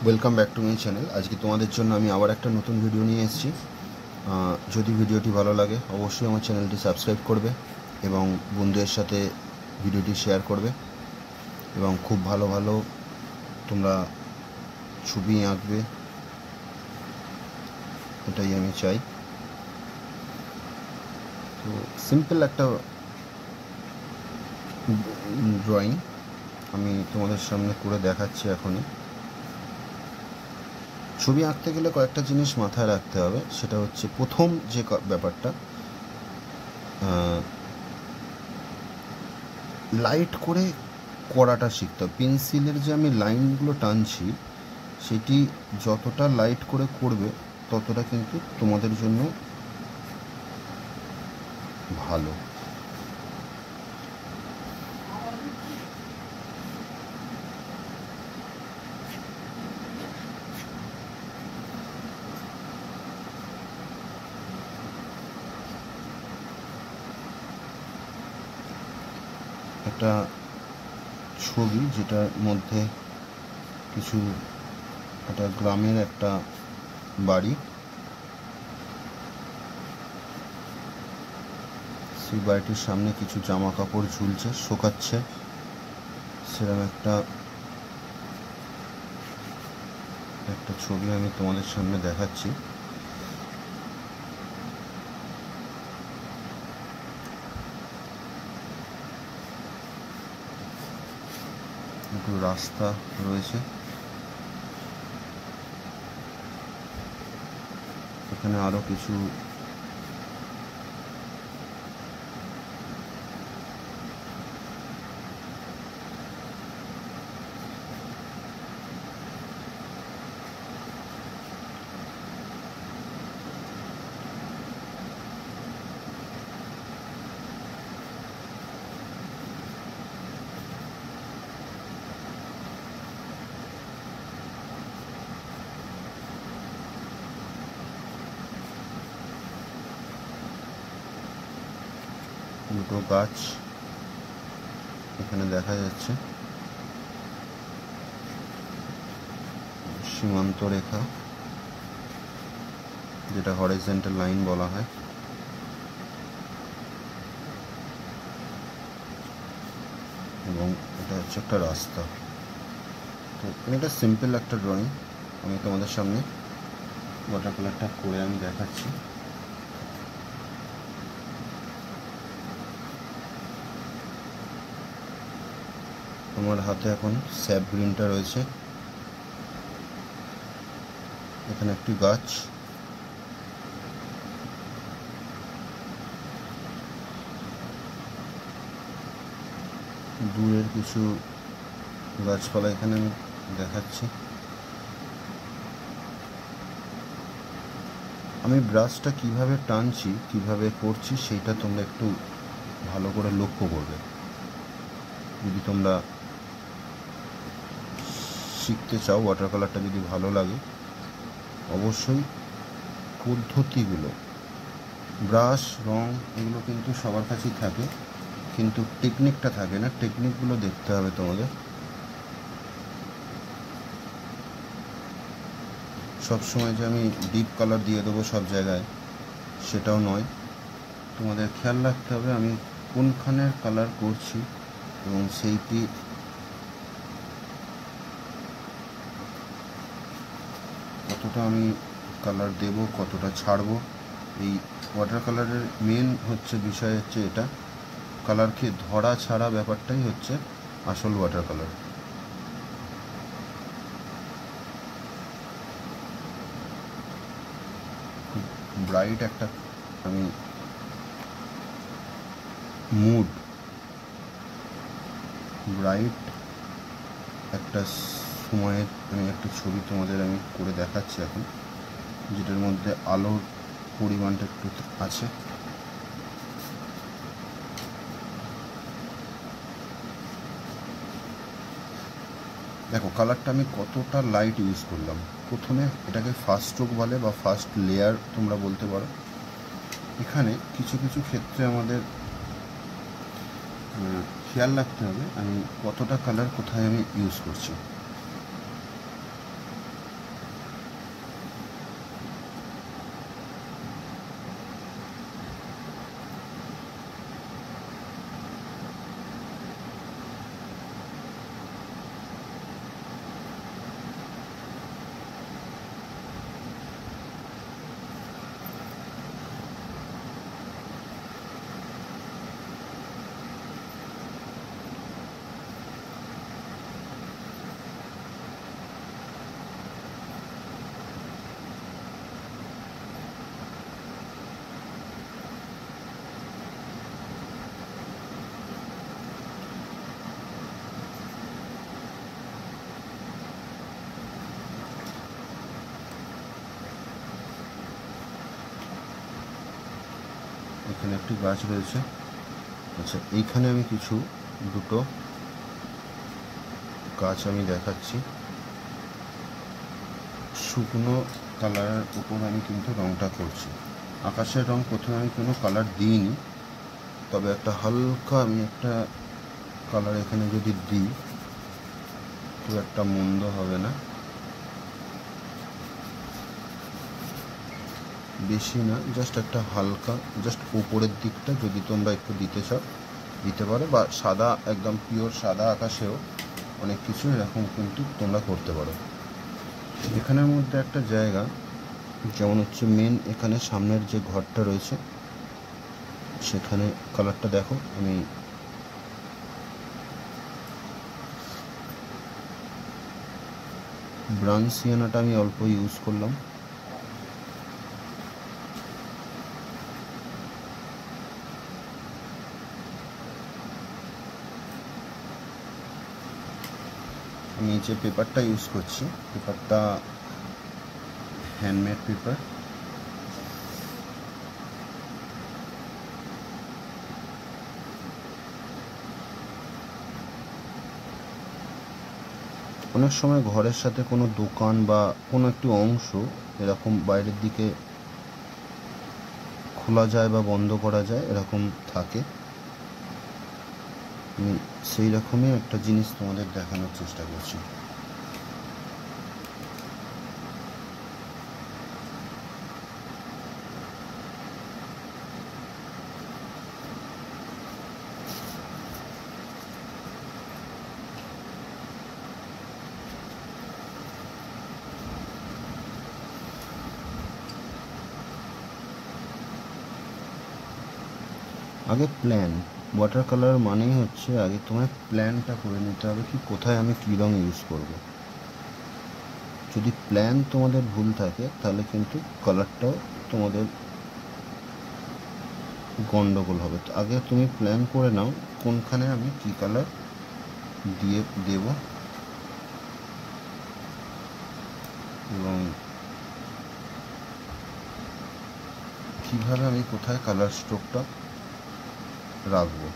Welcome back to my channel. আজকে তোমাদের জন্য আমি আবার একটা নতুন ভিডিও নিয়ে এসেছি। যদি ভিডিওটি ভালো লাগে অবশ্যই আমার চ্যানেলটি সাবস্ক্রাইব করবে এবং বন্ধুদের সাথে ভিডিওটি শেয়ার করবে এবং খুব ভালো ভালো তোমরা ছবি আঁকবে, এটাই আমি চাই। তো সিম্পল একটা ড্রয়িং আমি তোমাদের সামনে করে দেখাচ্ছি এখনই। ছবি আঁকতে গেলে কয়েকটা জিনিস মাথায় রাখতে হবে। সেটা হচ্ছে প্রথম যে ব্যাপারটা, লাইট করে করাটা শিখতে হবে। পেন্সিলের যে আমি লাইনগুলো টানছি সেটি যতটা লাইট করে করবে ততটা কিন্তু তোমাদের জন্য ভালো। একটা ছবি যেটার মধ্যে কিছু একটা গ্রামের একটা বাড়ি, সেই বাড়িটির সামনে কিছু জামা কাপড় ঝুলছে, শোকাচ্ছে, সেরকম একটা ছবি আমি তোমাদের সামনে দেখাচ্ছি। একটু রাস্তা রয়েছে, এখানে আরো কিছু দুটো গাছ এখানে দেখা যাচ্ছে, সীমান্ত রেখা যেটা হরিজন্টাল লাইন বলা হয়, এবং এটা হচ্ছে একটা রাস্তা। তো এটা সিম্পল একটা ড্রয়িং আমি তোমাদের সামনে ওয়াটার কালারটা করে আমি দেখাচ্ছি। আমার হাতে এখন স্যাপ গ্রিনটা রয়েছে, এখানে একটি গাছ, দূরের কিছু গাছপালা এখানে আমি দেখাচ্ছি। আমি ব্রাশটা কিভাবে টানছি, কিভাবে করছি, সেইটা তোমরা একটু ভালো করে লক্ষ্য করবে। যদি তোমরা শিখতে চাও, ওয়াটার কালারটা যদি ভালো লাগে, অবশ্যই পদ্ধতিগুলো, ব্রাশ, রং এগুলো কিন্তু সবার কাছেই থাকে, কিন্তু টেকনিকটা থাকে না। টেকনিকগুলো দেখতে হবে তোমাদের। সবসময় যে আমি ডিপ কালার দিয়ে দেবো সব জায়গায়, সেটাও নয়। তোমাদের খেয়াল রাখতে হবে আমি কোনখানের কালার করছি এবং সেইটি কতটা আমি কালার দেব, কতটা ছাড়বো। এই ওয়াটার কালারের মেন বিষয় হচ্ছে এটা, কালারকে ধরা ছাড়া ব্যাপারটাই হচ্ছে আসল ওয়াটার কালার। ব্রাইট একটা আমি মুড, ব্রাইট একটা সময়ের আমি একটা ছবি তোমাদের আমি করে দেখাচ্ছি এখন, যেটার মধ্যে আলোর পরিমাণটা একটু আছে। দেখো কালারটা আমি কতটা লাইট ইউজ করলাম। প্রথমে এটাকে ফার্স্ট স্ট্রোক বলে বা ফার্স্ট লেয়ার তোমরা বলতে পারো। এখানে কিছু কিছু ক্ষেত্রে আমাদের খেয়াল রাখতে হবে আমি কতটা কালার কোথায় আমি ইউজ করছি। এখানে একটি গাছ রয়েছে। আচ্ছা, এইখানে আমি দুটো গাছ আমি দেখাচ্ছি। শুকনো কালারের উপর আমি কিন্তু রঙটা করছি। আকাশের রং প্রথমে আমি কোনো কালার দিইনি, তবে একটা হালকা আমি একটা কালার এখানে যদি দিই খুব একটা মন্দ হবে না, বেশি না, জাস্ট একটা হালকা, জাস্ট উপরের দিকটা যদি তোমরা একটু দিতে চাও দিতে পারো, বা সাদা একদম পিওর সাদা আকাশেও অনেক কিছু এরকম কিন্তু তোমরা করতে পারো। এখানের মধ্যে একটা জায়গা, যেমন হচ্ছে মেন এখানে সামনের যে ঘরটা রয়েছে সেখানে কালারটা দেখো, আমি ব্রাউন সিয়ানাটা আমি অল্প ইউজ করলাম। আমি যে পেপারটা ইউজ করছি, পেপারটা হ্যান্ডমেড পেপার। অনেক সময় ঘরের সাথে কোনো দোকান বা কোনো একটি অংশ এরকম বাইরের দিকে খোলা যায় বা বন্ধ করা যায়, এরকম থাকে। আমি সেই রকমই একটা জিনিস তোমাদের দেখানোর চেষ্টা করছি। আগে প্ল্যান, ওয়াটার কালার মানেই হচ্ছে আগে তোমায় প্ল্যানটা করে নিতে হবে কি কোথায় আমি কী রঙ ইউজ করব। যদি প্ল্যান তোমাদের ভুল থাকে তাহলে কিন্তু কালারটাও তোমাদের গন্ডগোল হবে। তো আগে তুমি প্ল্যান করে নাও কোনখানে আমি কী কালার দেব, এবং কীভাবে আমি কোথায় কালার স্ট্রোকটা রাখবো।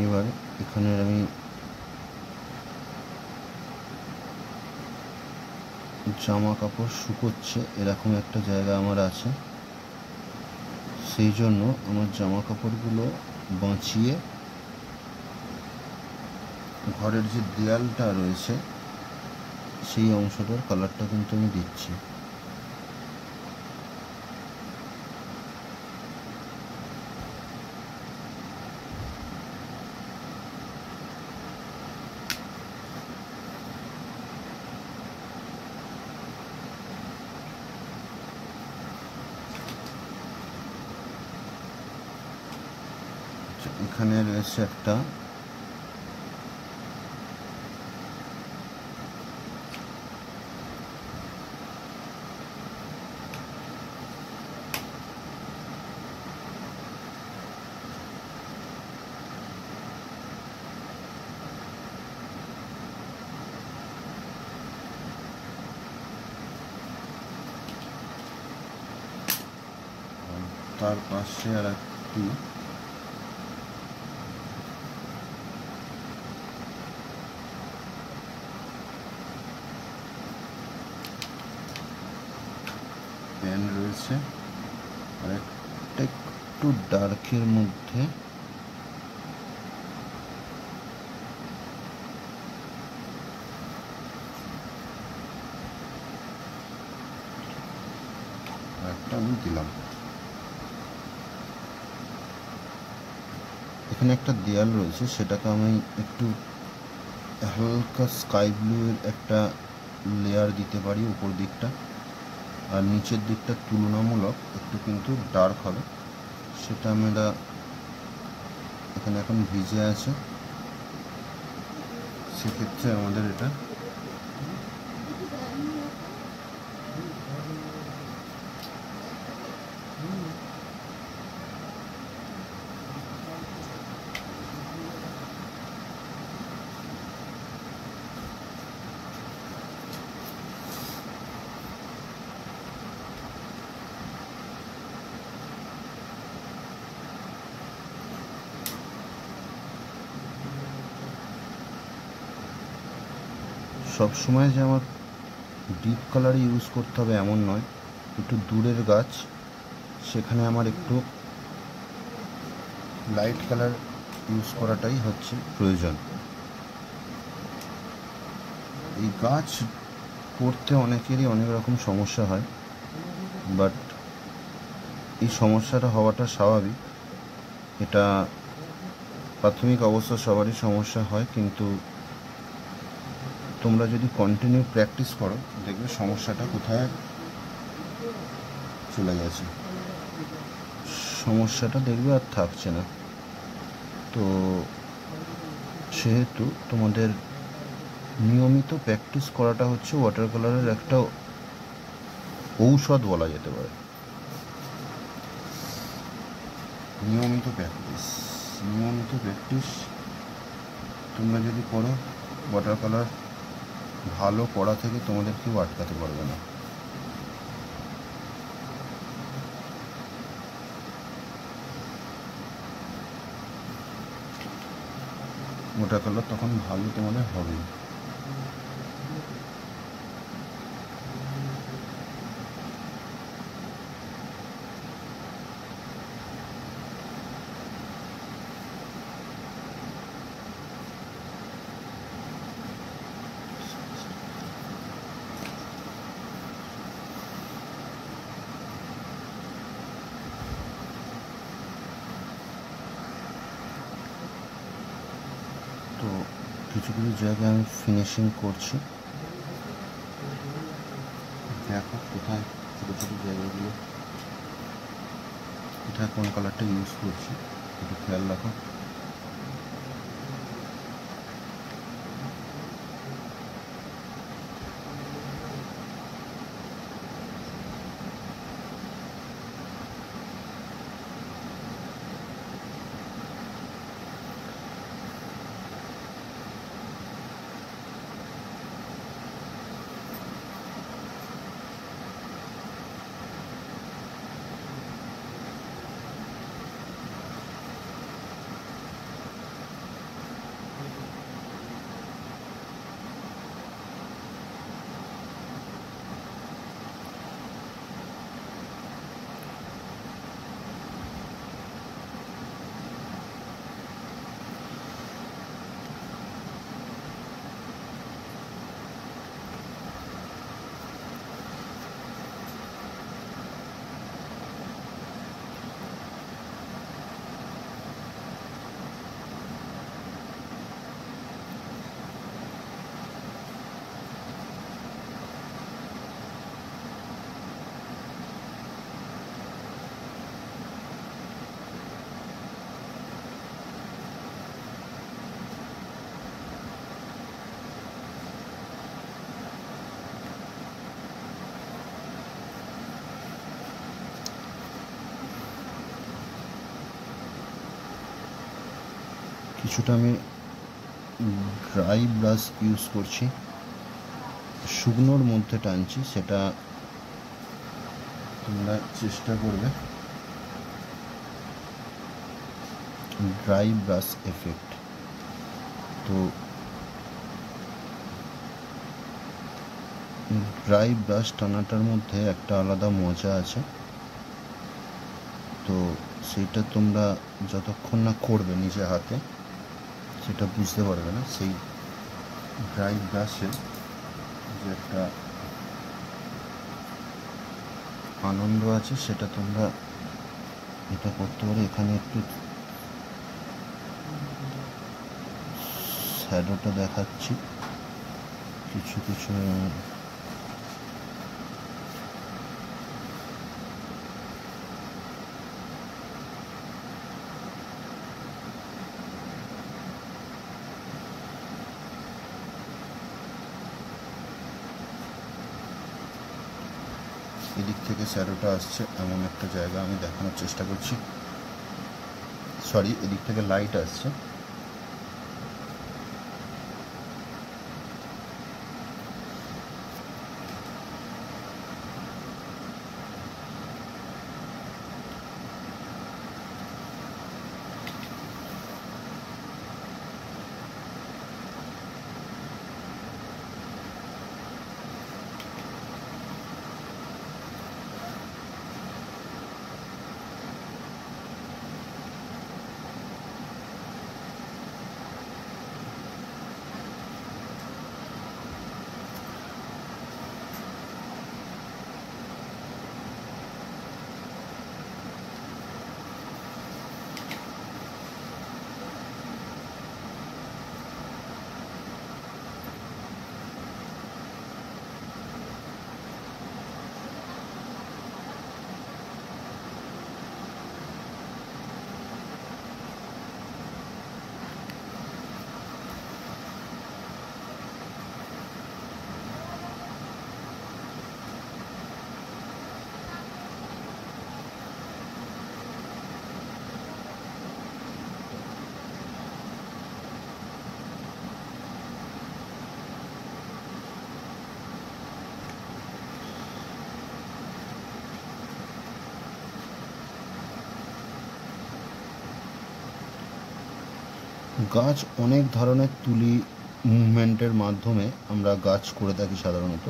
এবার এখানে আমি জামা কাপড় শুকোচ্ছে এরকম একটা জায়গা আমার আছে, সেই জন্য আমার জামা কাপড়গুলো বাঁচিয়ে ঘরের যে দেয়ালটা রয়েছে সেই অংশটার কালারটা কিন্তু আমি দিচ্ছি। এখানে রয়েছে একটা তার পাশে আর একটি প্যান রয়েছে, আর একটা একটু ডার্কের মধ্যে একটা আমি দিলাম। এখানে একটা দেয়াল রয়েছে, সেটাকে আমি একটু হালকা স্কাই ব্লু এর একটা লেয়ার দিতে পারি উপর দিকটা, আর নিচের দিকটা তুলনামূলক একটু কিন্তু ডার্ক হবে। সেটা আমরা এখানে এখন ভিজে আছে, সেক্ষেত্রে আমাদের এটা সব সময় যে আমার ডিপ কালার ইউজ করতে হবে এমন নয়, একটু দূরের গাছ সেখানে আমার একটু লাইট কালার ইউজ করাটাই হচ্ছে প্রয়োজন। এই গাছ করতে অনেকেরই অনেক রকম সমস্যা হয়, বাট এই সমস্যাটা হওয়াটা স্বাভাবিক। এটা প্রাথমিক অবস্থা সবারই সমস্যা হয়, কিন্তু তোমরা যদি কন্টিনিউ প্র্যাকটিস করো দেখবে সমস্যাটা কোথায় চলে গেছে, সমস্যাটা দেখবে আর থাকছে না। তো সেহেতু তোমাদের নিয়মিত প্র্যাকটিস করাটা হচ্ছে ওয়াটার কালারের একটা ঔষধ বলা যেতে পারে। নিয়মিত প্র্যাকটিস তোমরা যদি করো, ওয়াটার কালার ভালো করা থেকে তোমাদের কেউ আটকাতে পারবে না। ওয়াটার কালার তখন ভালো তোমাদের হবে। তো কিছু কিছু জায়গায় আমি ফিনিশিং করছি, দেখো কোথায় ছোটো ছোটো জায়গাগুলো কোথায় কোন কালারটা ইউজ করছি একটু খেয়াল রাখো। কিছুটা আমি ড্রাই ব্রাশ ইউজ করছি, শুকনোর মধ্যে টানছি, সেটা তোমরা চেষ্টা করবে। ড্রাই ব্রাশ এফেক্ট, তো ড্রাই ব্রাশ টানাটার মধ্যে একটা আলাদা মজা আছে। তো সেইটা তোমরা যতক্ষণ না করবে নিজে হাতে সেটা বুঝতে পারবে না। সেই ড্রাই ব্রাশের যে একটা আনন্দ আছে সেটা তোমরা এটা করতে পারো। এখানে একটু শ্যাডোটা দেখাচ্ছি, কিছু কিছু এদিক থেকে শ্যাডোটা আসছে এমন একটা জায়গা আমি দেখানোর চেষ্টা করছি। সরি, এদিক থেকে লাইট আসছে। গাছ অনেক ধরনের তুলি মুভমেন্টের মাধ্যমে আমরা গাছ করে থাকি সাধারণত।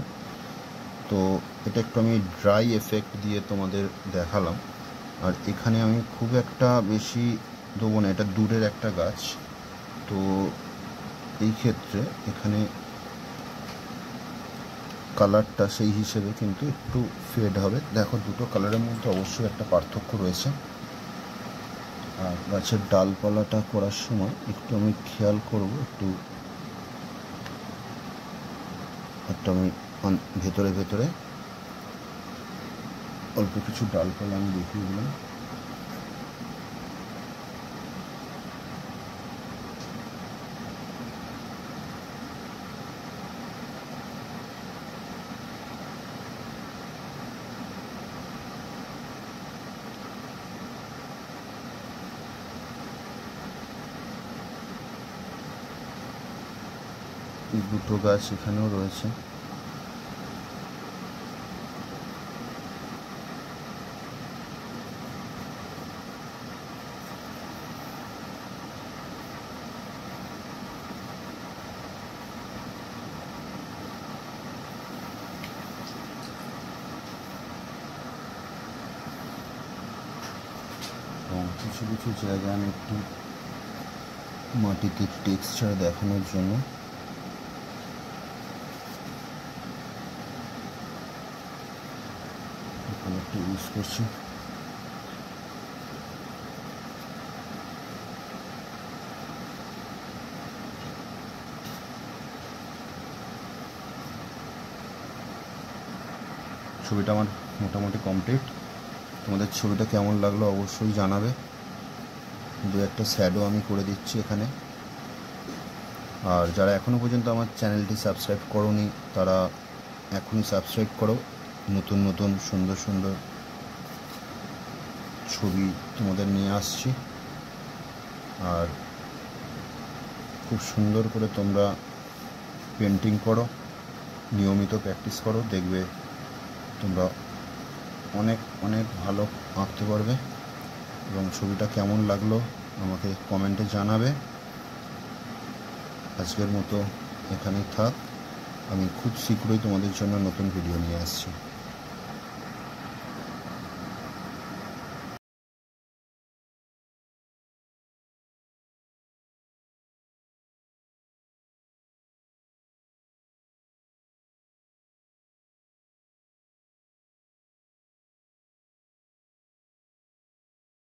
তো এটা একটু আমি ড্রাই এফেক্ট দিয়ে তোমাদের দেখালাম। আর এখানে আমি খুব একটা বেশি দেবো না, এটা দূরের একটা গাছ, তো এই ক্ষেত্রে এখানে কালারটা সেই হিসেবে কিন্তু একটু ফেড হবে। দেখো দুটো কালারের মধ্যে অবশ্যই একটা পার্থক্য রয়েছে। আর গাছের ডালপালাটা করার সময় একটু আমি খেয়াল করব, একটু আমি ভেতরে ভেতরে অল্প কিছু ডালপালা আমি দেখিয়ে দিলাম। দুটো গাছ এখানেও রয়েছে। এবং কিছু কিছু জায়গায় আমি একটু মাটিতে টেক্সচার দেখানোর জন্য কালারটা ইউজ করছি। ছবিটা আমার মোটামুটি কমপ্লিট। তোমাদের ছবিটা কেমন লাগলো অবশ্যই জানাবে। দু একটা শ্যাডো আমি করে দিচ্ছি এখানে। আর যারা এখনও পর্যন্ত আমার চ্যানেলটি সাবস্ক্রাইব করোনি তারা এখনই সাবস্ক্রাইব করো। নতুন নতুন সুন্দর সুন্দর ছবি তোমাদের নিয়ে আসছি। আর খুব সুন্দর করে তোমরা পেন্টিং করো, নিয়মিত প্র্যাকটিস করো, দেখবে তোমরা অনেক অনেক ভালো আঁকতে পারবে। এবং ছবিটা কেমন লাগলো আমাকে কমেন্টে জানাবে। আজকের মতো এখানেই থাক, আমি খুব শীঘ্রই তোমাদের জন্য নতুন ভিডিও নিয়ে আসছি।